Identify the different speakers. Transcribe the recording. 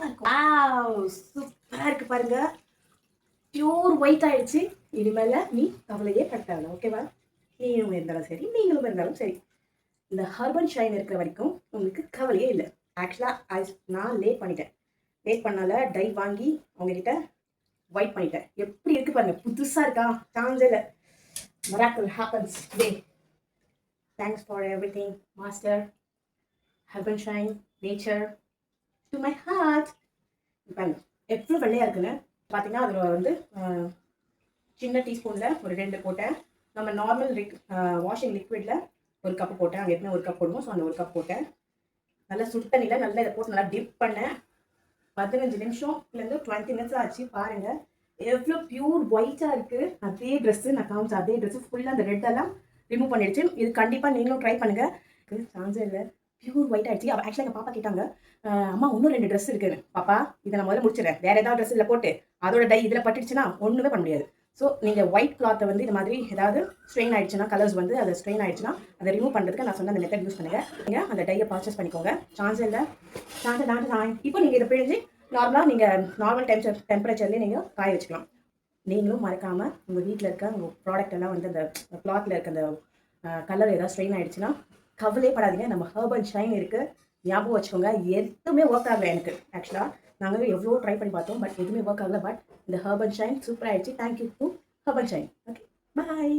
Speaker 1: நல்லா இருக்கும். வாவ் சூப்பரா இருக்கு பாருங்க. பியூர் ஒயிட் ஆயிடுச்சு. இனிமேல நீ கவலையே பட தேவையில்ல. ஓகேவா? நீயும் இருந்தாலும் சரி, நீங்களும் இருந்தாலும் சரி. இந்த ஹர்பன் ஷைன் இருக்கிற வரைக்கும் உங்களுக்கு கவலையே இல்லை. ஆக்சுவலா நான் லேட் பண்ணிட்டேன். லேட் பண்ணால டை வாங்கி உங்ககிட்ட ஒயிட் பண்ணிட்டேன். எப்படி இருக்கு பாருங்க. புதுசா இருக்கா? சான்ஸே இல்லை. Miracle happens today. Thanks for everything, Master. Heaven shine, nature, to my heart. பாருங்க எவ்வளோ வெள்ளையா இருக்குன்னு பார்த்தீங்கன்னா, அதில் வந்து சின்ன டீஸ்பூனில் ஒரு 2 போட்டேன். நம்ம நார்மல் வாஷிங் லிக்விடில் ஒரு கப்பு போட்டேன். அங்கே எப்பவுமே ஒரு கப் போடுவோம். ஸோ அந்த ஒரு கப் போட்டேன். நல்லா சுடு தண்ணியில் நல்லா இதை போட்டு நல்லா டிப் பண்ணேன். 15 நிமிஷம்லேருந்து 20 மினிட்ஸ் ஆச்சு. பாருங்கள் எவ்வளோ பியூர் ஒயிட்டாக இருக்குது. அதே ட்ரெஸ்ஸு நான் காமிச்சேன். அதே ட்ரெஸ்ஸு ஃபுல்லாக அந்த ரெட்டெல்லாம் ரிமூவ் பண்ணிடுச்சு. இது கண்டிப்பாக நீங்களும் ட்ரை பண்ணுங்கள். சான்ஸே இல்லை. பியூர் ஒயிட் ஆகிடுச்சு. ஆக்சுவலாக எங்கள் பாப்பா கேட்டாங்க, அம்மா இன்னும் 2 ட்ரெஸ் இருக்குன்னு. பாப்பா இதை நான் முதல்ல முடிச்சிடறேன். வேறு ஏதாவது ட்ரெஸ் இதில் போட்டு அதோட டை இதில் பட்டுடுச்சுன்னா ஒன்றுமே பண்ண முடியாது. ஸோ நீங்கள் ஒயிட் கிளாத்தை வந்து இது மாதிரி ஏதாவது ஸ்ட்ரெயின் ஆகிடுச்சுன்னா, கலர்ஸ் வந்து அதை ஸ்ட்ரெயின் ஆகிடுச்சுன்னா அதை ரிமூவ் பண்ணுறதுக்கு நான் சொன்ன அந்த மெத்தட் யூஸ் பண்ணுங்கள். நீங்கள் அந்த டையை பர்ச்சேஸ் பண்ணிக்கோங்க. சான்ஸே இல்லை. இப்போ நீங்கள் இதை பிழிஞ்சு நார்மலாக நீங்கள் நார்மல் டெம்பரேச்சர்லேயே நீங்கள் காய வச்சுக்கலாம். நீங்களும் மறக்காமல் உங்கள் வீட்டில் இருக்க உங்கள் ப்ராடக்ட் எல்லாம் வந்து அந்த கிளாத்தில் இருக்க அந்த கலர் ஏதாவது ஸ்ட்ரெயின் ஆகிடுச்சுன்னா கவலைப்படாதீங்க. நம்ம ஹர்பன் ஷைன் இருக்குது. ஞாபகம் வச்சுக்கோங்க. எதுவுமே ஒர்க் ஆகலை எனக்கு. ஆக்சுவலாக நாங்கள் எவ்வளோ ட்ரை பண்ணி பார்த்தோம். பட் எதுவுமே ஒர்க் ஆகலை. பட் இந்த ஹர்பன் ஷைன் சூப்பராக ஆயிடுச்சு. Thank you to urban shine. Okay, bye.